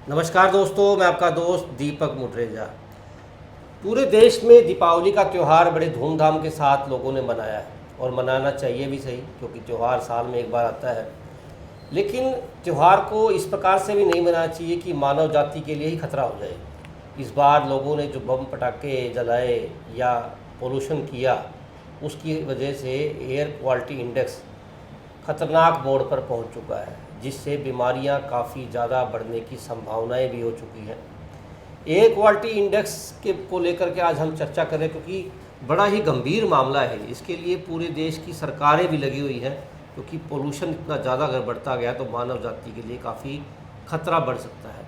नमस्कार दोस्तों, मैं आपका दोस्त दीपक मुटरेजा। पूरे देश में दीपावली का त्यौहार बड़े धूमधाम के साथ लोगों ने मनाया है और मनाना चाहिए भी सही, क्योंकि त्यौहार साल में एक बार आता है। लेकिन त्यौहार को इस प्रकार से भी नहीं मनाना चाहिए कि मानव जाति के लिए ही खतरा हो जाए। इस बार लोगों ने जो बम पटाखे जलाए या पोल्यूशन किया, उसकी वजह से एयर क्वालिटी इंडेक्स खतरनाक मोड़ पर पहुंच चुका है, जिससे बीमारियां काफ़ी ज़्यादा बढ़ने की संभावनाएं भी हो चुकी हैं। एयर क्वालिटी इंडेक्स के को लेकर के आज हम चर्चा करें, क्योंकि बड़ा ही गंभीर मामला है। इसके लिए पूरे देश की सरकारें भी लगी हुई हैं, क्योंकि पोल्यूशन इतना ज़्यादा अगर बढ़ता गया तो मानव जाति के लिए काफ़ी खतरा बढ़ सकता है।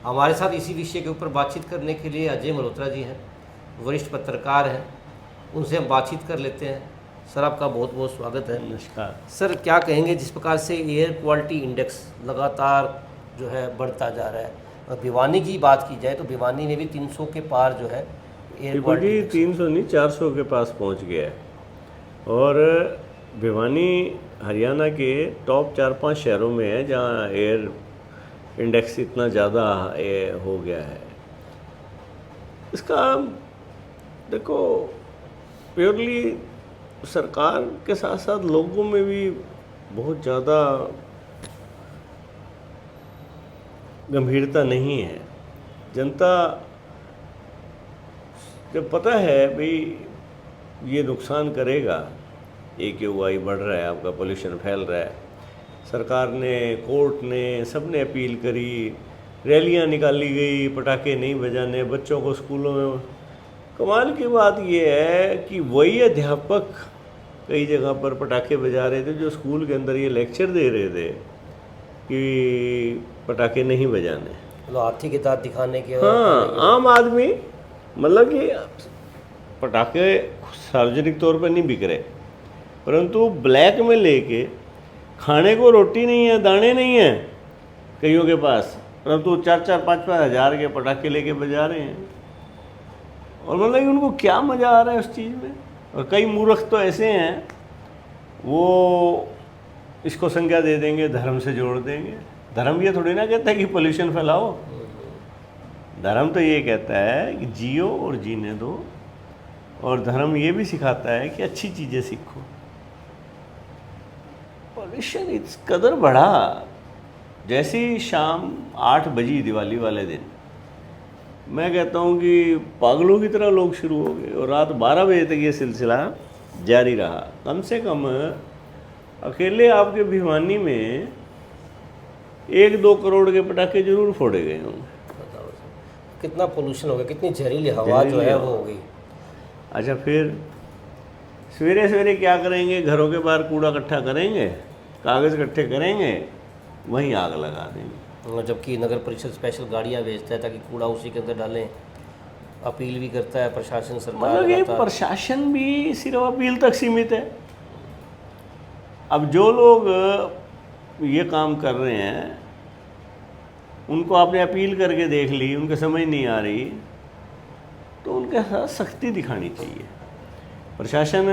हमारे साथ इसी विषय के ऊपर बातचीत करने के लिए अजय मल्होत्रा जी हैं, वरिष्ठ पत्रकार हैं। उनसे हम बातचीत कर लेते हैं। सर, आपका बहुत बहुत स्वागत है। नमस्कार सर, क्या कहेंगे जिस प्रकार से एयर क्वालिटी इंडेक्स लगातार जो है बढ़ता जा रहा है? और भिवानी की बात की जाए तो भिवानी में भी 300 के पार जो है एयर क्वालिटी जी, इंडेक्स। 300 नहीं 400 के पास पहुंच गया है। और भिवानी हरियाणा के टॉप 4-5 शहरों में है जहां एयर इंडेक्स इतना ज़्यादा हो गया है। इसका देखो, प्योरली सरकार के साथ साथ लोगों में भी बहुत ज़्यादा गंभीरता नहीं है। जनता जब पता है भाई ये नुकसान करेगा, AQI बढ़ रहा है, आपका पोल्यूशन फैल रहा है, सरकार ने, कोर्ट ने, सब ने अपील करी, रैलियां निकाली गई, पटाखे नहीं बजाने, बच्चों को स्कूलों में। कमाल की बात ये है कि वही अध्यापक कई जगह पर पटाखे बजा रहे थे जो स्कूल के अंदर ये लेक्चर दे रहे थे कि पटाखे नहीं बजाने। मतलब आर्थिक इताद दिखाने के। हाँ, आम आदमी, मतलब कि पटाखे सार्वजनिक तौर पर नहीं बिक रहे, परंतु ब्लैक में लेके खाने को रोटी नहीं है, दाने नहीं है कईयों के पास, परंतु 4-4, 5-5 हज़ार के पटाखे लेके बजा रहे हैं। और मतलब कि उनको क्या मज़ा आ रहा है उस चीज़ में। और कई मूर्ख तो ऐसे हैं, वो इसको संज्ञा दे देंगे, धर्म से जोड़ देंगे। धर्म ये थोड़ी ना कहता है कि पोल्यूशन फैलाओ। धर्म तो ये कहता है कि जियो और जीने दो, और धर्म ये भी सिखाता है कि अच्छी चीज़ें सीखो। पोल्यूशन इस कदर बढ़ा, जैसी शाम 8 बजी दिवाली वाले दिन, मैं कहता हूँ कि पागलों की तरह लोग शुरू हो गए, और रात 12 बजे तक ये सिलसिला जारी रहा। कम से कम अकेले आपके भिवानी में 1-2 करोड़ के पटाखे जरूर फोड़े गए होंगे। कितना पोल्यूशन हो गया, कितनी जहरीली हवा जो है वो हो गई। अच्छा, फिर सवेरे सवेरे क्या करेंगे, घरों के बाहर कूड़ा इकट्ठा करेंगे, कागज़ इकट्ठे करेंगे, वहीं आग लगा देंगे। जबकि नगर परिषद स्पेशल गाड़ियां भेजता है ताकि कूड़ा उसी के अंदर डालें। अपील भी करता है प्रशासन, सरकार। मतलब ये प्रशासन भी सिर्फ अपील तक सीमित है। अब जो लोग ये काम कर रहे हैं उनको आपने अपील करके देख ली, उनके समझ नहीं आ रही, तो उनके साथ सख्ती दिखानी चाहिए। प्रशासन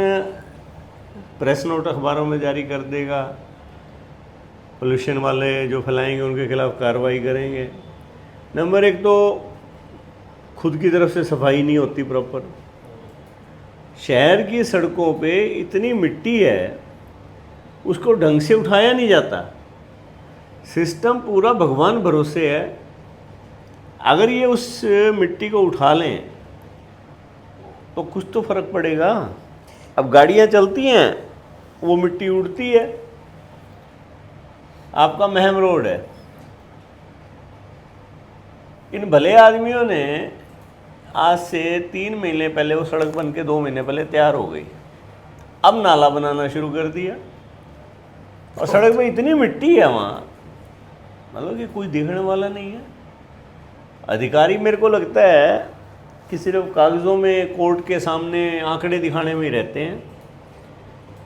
प्रेस नोट अखबारों में जारी कर देगा, पोल्यूशन वाले जो फैलाएंगे उनके खिलाफ कार्रवाई करेंगे। नंबर 1 तो खुद की तरफ से सफाई नहीं होती प्रॉपर। शहर की सड़कों पे इतनी मिट्टी है, उसको ढंग से उठाया नहीं जाता। सिस्टम पूरा भगवान भरोसे है। अगर ये उस मिट्टी को उठा लें तो कुछ तो फर्क पड़ेगा। अब गाड़ियां चलती हैं, वो मिट्टी उड़ती है। आपका महम रोड है, इन भले आदमियों ने आज से 3 महीने पहले वो सड़क बन के 2 महीने पहले तैयार हो गई, अब नाला बनाना शुरू कर दिया, और सड़क में इतनी मिट्टी है वहाँ, मतलब कि कोई देखने वाला नहीं है। अधिकारी मेरे को लगता है कि सिर्फ कागज़ों में, कोर्ट के सामने आंकड़े दिखाने में ही रहते हैं,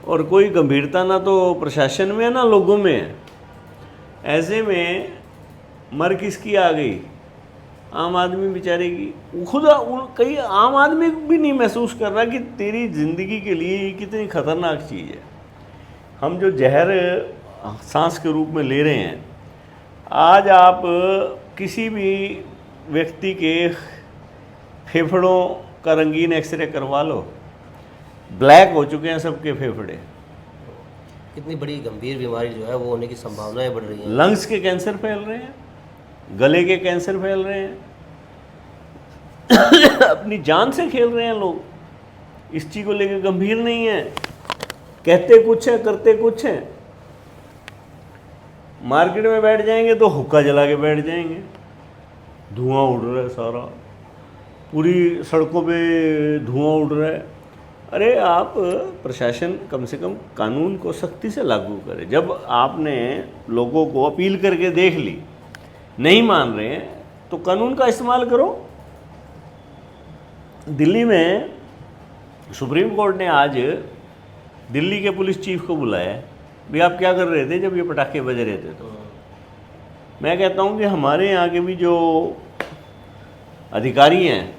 और कोई गंभीरता ना तो प्रशासन में है ना लोगों में है। ऐसे में मर किसकी आ गई? आम आदमी बेचारे की। खुद कई आम आदमी भी नहीं महसूस कर रहा कि तेरी ज़िंदगी के लिए ये कितनी ख़तरनाक चीज़ है। हम जो जहर सांस के रूप में ले रहे हैं, आज आप किसी भी व्यक्ति के फेफड़ों का रंगीन एक्सरे करवा लो, ब्लैक हो चुके हैं सबके फेफड़े। कितनी बड़ी गंभीर बीमारी जो है वो होने की संभावनाएं बढ़ रही हैं। लंग्स के कैंसर फैल रहे हैं, गले के कैंसर फैल रहे हैं अपनी जान से खेल रहे हैं लोग, इस चीज़ को लेकर गंभीर नहीं है, कहते कुछ है करते कुछ है। मार्केट में बैठ जाएंगे तो हुक्का जला के बैठ जाएंगे, धुआं उड़ रहा है सारा, पूरी सड़कों पे धुआं उड़ रहा है। अरे आप प्रशासन कम से कम कानून को सख्ती से लागू करे। जब आपने लोगों को अपील करके देख ली, नहीं मान रहे हैं, तो कानून का इस्तेमाल करो। दिल्ली में सुप्रीम कोर्ट ने आज दिल्ली के पुलिस चीफ को बुलाया, भी आप क्या कर रहे थे जब ये पटाखे बज रहे थे। तो मैं कहता हूँ कि हमारे यहाँ के भी जो अधिकारी हैं,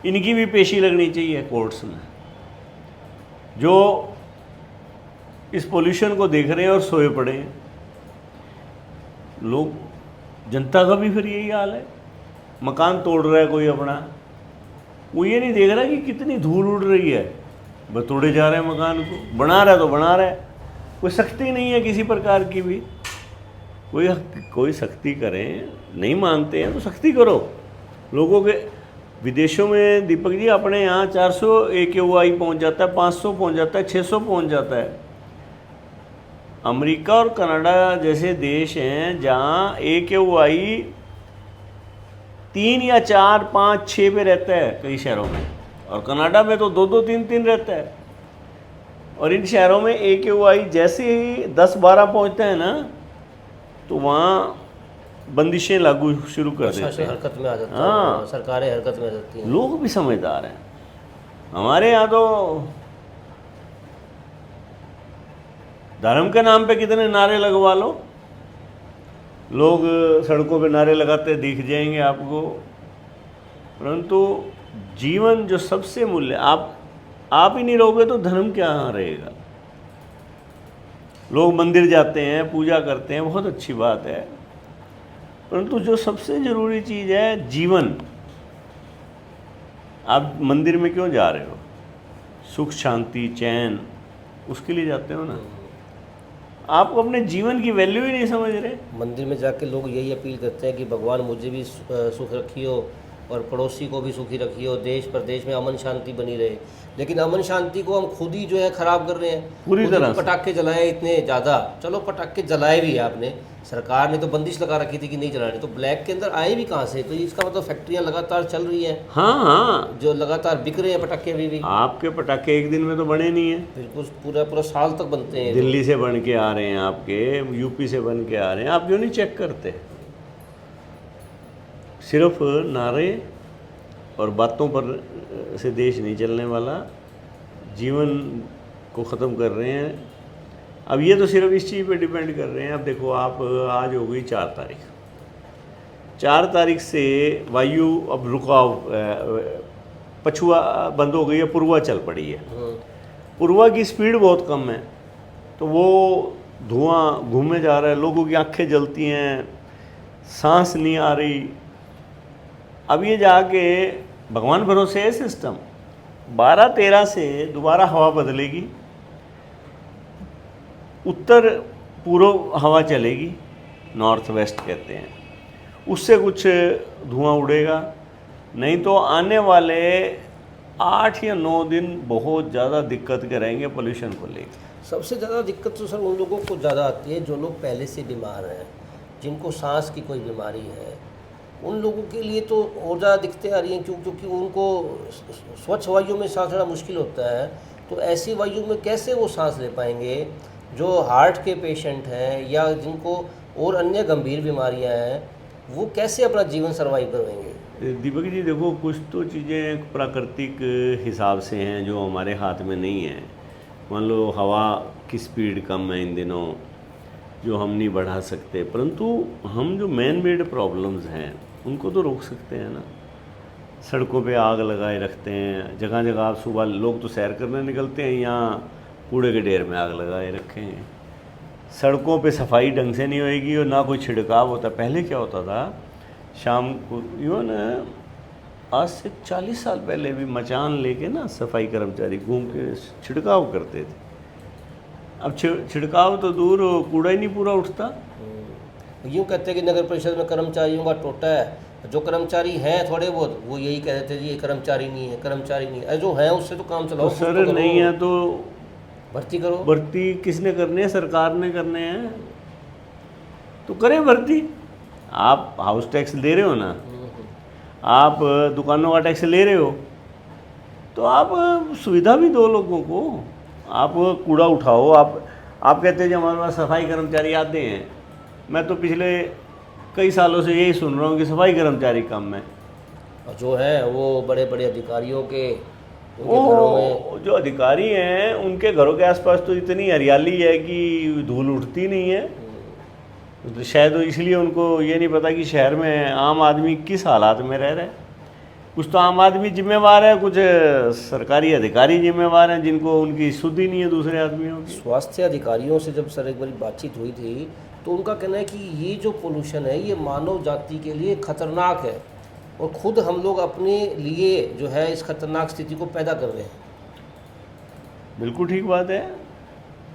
इनकी भी पेशी लगनी चाहिए कोर्ट्स में, जो इस पोल्यूशन को देख रहे हैं और सोए पड़े हैं लोग। जनता का भी फिर यही हाल है, मकान तोड़ रहा है कोई अपना, वो ये नहीं देख रहा कि कितनी धूल उड़ रही है, बस तोड़े जा रहे हैं मकान को, बना रहा है तो बना रहा है, कोई सख्ती नहीं है किसी प्रकार की भी। कोई सख्ती करें, नहीं मानते हैं तो सख्ती करो। लोगों के विदेशों में दीपक जी अपने यहाँ 400 AQI पहुँच जाता है, 500 पहुँच जाता है, 600 पहुँच जाता है। अमेरिका और कनाडा जैसे देश हैं जहाँ AQI 3 या 4, 5, 6 पे रहता है कई शहरों में, और कनाडा में तो 2, 2, 3, 3 रहता है। और इन शहरों में AQI जैसे ही 10, 12 पहुँचता है ना, तो वहाँ बंदिशें लागू शुरू कर देते हैं, हरकत में आ जाता है। हाँ, सरकारें हरकत में आ जाती हैं। लोग भी समझदार हैं। हमारे यहाँ तो धर्म के नाम पे कितने नारे लगवा लो, लोग सड़कों पे नारे लगाते दिख जाएंगे आपको, परंतु जीवन जो सबसे मूल्य, आप ही नहीं रहोगे तो धर्म क्या रहेगा। लोग मंदिर जाते हैं, पूजा करते हैं, बहुत अच्छी बात है, परंतु जो सबसे ज़रूरी चीज़ है जीवन। आप मंदिर में क्यों जा रहे हो? सुख शांति चैन, उसके लिए जाते हो ना। आप अपने जीवन की वैल्यू ही नहीं समझ रहे। मंदिर में जाके लोग यही अपील करते हैं कि भगवान मुझे भी सुख रखियो और पड़ोसी को भी सुखी रखियो, देश प्रदेश में अमन शांति बनी रहे। लेकिन अमन शांति को हम खुद ही जो है ख़राब कर रहे हैं पूरी तरह से। पटाखे जलाए इतने ज़्यादा, चलो पटाखे जलाए भी आपने, सरकार ने तो बंदिश लगा रखी थी कि नहीं जलाने, तो ब्लैक के अंदर आए भी कहाँ से? तो इसका मतलब फैक्ट्रियाँ लगातार चल रही हैं। हाँ हाँ, जो लगातार बिक रहे हैं पटाखे अभी भी। आपके पटाखे एक दिन में तो बने नहीं हैं, बिल्कुल पूरा साल तक बनते हैं। दिल्ली से बन के आ रहे हैं, आपके यूपी से बन के आ रहे हैं। आप क्यों नहीं चेक करते? सिर्फ नारे और बातों पर से देश नहीं चलने वाला, जीवन को ख़त्म कर रहे हैं। अब ये तो सिर्फ इस चीज़ पे डिपेंड कर रहे हैं। अब देखो, आप आज हो गई 4 तारीख, 4 तारीख से वायु अब रुकाव, पछुआ बंद हो गई है, पूर्वा चल पड़ी है। पूर्वा की स्पीड बहुत कम है, तो वो धुआं घूमे जा रहा है, लोगों की आंखें जलती हैं, सांस नहीं आ रही। अब ये जाके भगवान भरोसे है सिस्टम, 12-13 से दोबारा हवा बदलेगी, उत्तर पूर्व हवा चलेगी, नॉर्थ वेस्ट कहते हैं, उससे कुछ धुआं उड़ेगा। नहीं तो आने वाले 8 या 9 दिन बहुत ज़्यादा दिक्कत के रहेंगे पोल्यूशन को लेकर। सबसे ज़्यादा दिक्कत तो सर उन लोगों को ज़्यादा आती है जो लोग पहले से बीमार हैं, जिनको सांस की कोई बीमारी है, उन लोगों के लिए तो और ज़्यादा दिक्कतें आ रही हैं, क्योंकि उनको स्वच्छ वायु में सांस लेना मुश्किल होता है। तो ऐसी वायु में कैसे वो सांस ले पाएंगे? जो हार्ट के पेशेंट हैं या जिनको और अन्य गंभीर बीमारियां हैं, वो कैसे अपना जीवन सर्वाइव करवाएंगे? दीपक जी देखो, कुछ तो चीज़ें प्राकृतिक हिसाब से हैं जो हमारे हाथ में नहीं है। मान लो हवा की स्पीड कम है इन दिनों, जो हम नहीं बढ़ा सकते, परंतु हम जो मैन मेड प्रॉब्लम्स हैं उनको तो रोक सकते हैं ना। सड़कों पे आग लगाए रखते हैं, जगह जगह आप सुबह लोग तो सैर करने निकलते हैं, यहाँ कूड़े के ढेर में आग लगाए रखे हैं। सड़कों पे सफाई ढंग से नहीं होएगी और ना कोई छिड़काव होता। पहले क्या होता था शाम को इवन आज से 40 साल पहले भी मचान लेके ना सफाई कर्मचारी घूम के छिड़काव करते थे। अब छिड़काव तो दूर, कूड़ा ही नहीं पूरा उठता। यूँ कहते हैं कि नगर परिषद में कर्मचारियों का टोटा है, जो कर्मचारी हैं थोड़े बहुत वो यही कह रहे थे जी ये कर्मचारी नहीं है, कर्मचारी नहीं है। जो है उससे तो काम चलाओ। तो सर नहीं है तो भर्ती करो। भर्ती किसने करनी है? सरकार ने करने हैं तो करें भर्ती। आप हाउस टैक्स दे रहे हो ना, आप दुकानों का टैक्स ले रहे हो, तो आप सुविधा भी दो लोगों को। आप कूड़ा उठाओ। आप कहते हैं कि हमारे पास सफाई कर्मचारी आते हैं। मैं तो पिछले कई सालों से यही सुन रहा हूँ कि सफाई कर्मचारी कम है। और जो है वो बड़े बड़े अधिकारियों के उनके घरों में, जो अधिकारी हैं उनके घरों के आसपास तो इतनी हरियाली है कि धूल उठती नहीं है। तो शायद इसलिए उनको ये नहीं पता कि शहर में आम आदमी किस हालात में रह रहा है। कुछ तो आम आदमी जिम्मेवार है, कुछ सरकारी अधिकारी जिम्मेवार हैं जिनको उनकी शुद्धि नहीं है दूसरे आदमियों की। स्वास्थ्य अधिकारियों से जब सर एक बार बातचीत हुई थी तो उनका कहना है कि ये जो पोल्यूशन है ये मानव जाति के लिए खतरनाक है और खुद हम लोग अपने लिए जो है इस खतरनाक स्थिति को पैदा कर रहे हैं। बिल्कुल ठीक बात है।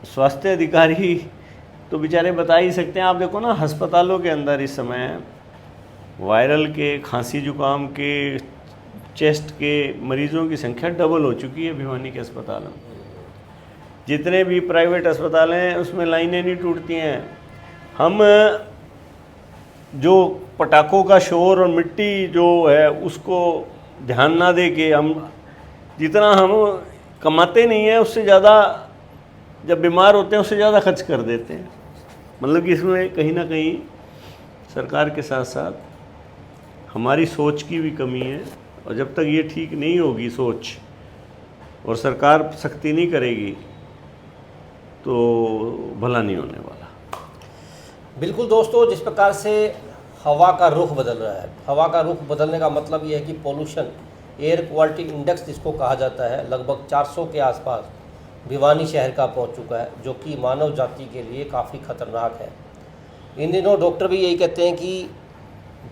स्वास्थ्य अधिकारी तो बेचारे बता ही सकते हैं। आप देखो ना, अस्पतालों के अंदर इस समय वायरल के, खांसी जुकाम के, चेस्ट के मरीजों की संख्या डबल हो चुकी है भिवानी के अस्पताल में। जितने भी प्राइवेट अस्पताल हैं उसमें लाइनें नहीं टूटती हैं। हम जो पटाखों का शोर और मिट्टी जो है उसको ध्यान ना दे के हम जितना हम कमाते नहीं हैं उससे ज़्यादा जब बीमार होते हैं उससे ज़्यादा खर्च कर देते हैं। मतलब कि इसमें कहीं ना कहीं सरकार के साथ साथ हमारी सोच की भी कमी है। और जब तक ये ठीक नहीं होगी सोच और सरकार सख्ती नहीं करेगी तो भला नहीं होने वाला। बिल्कुल दोस्तों, जिस प्रकार से हवा का रुख बदल रहा है, हवा का रुख बदलने का मतलब ये है कि पोल्यूशन, एयर क्वालिटी इंडेक्स जिसको कहा जाता है, लगभग 400 के आसपास भिवानी शहर का पहुंच चुका है, जो कि मानव जाति के लिए काफ़ी ख़तरनाक है। इन दिनों डॉक्टर भी यही कहते हैं कि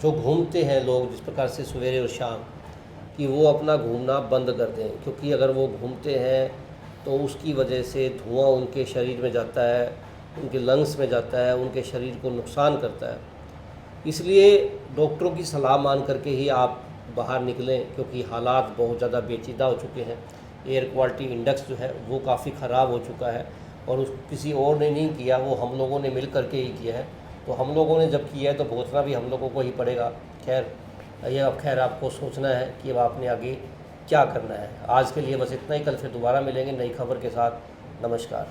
जो घूमते हैं लोग जिस प्रकार से सवेरे और शाम, कि वो अपना घूमना बंद कर दें, क्योंकि अगर वो घूमते हैं तो उसकी वजह से धुआं उनके शरीर में जाता है, उनके लंग्स में जाता है, उनके शरीर को नुकसान करता है। इसलिए डॉक्टरों की सलाह मान करके ही आप बाहर निकलें, क्योंकि हालात बहुत ज़्यादा पेचीदा हो चुके हैं। एयर क्वालिटी इंडेक्स जो है वो काफ़ी ख़राब हो चुका है और उस किसी और ने नहीं किया, वो हम लोगों ने मिल करके ही किया है। तो हम लोगों ने जब किया है तो भुगतना भी हम लोगों को ही पड़ेगा। खैर आपको सोचना है कि अब आपने आगे क्या करना है। आज के लिए बस इतना ही। कल फिर दोबारा मिलेंगे नई खबर के साथ। नमस्कार।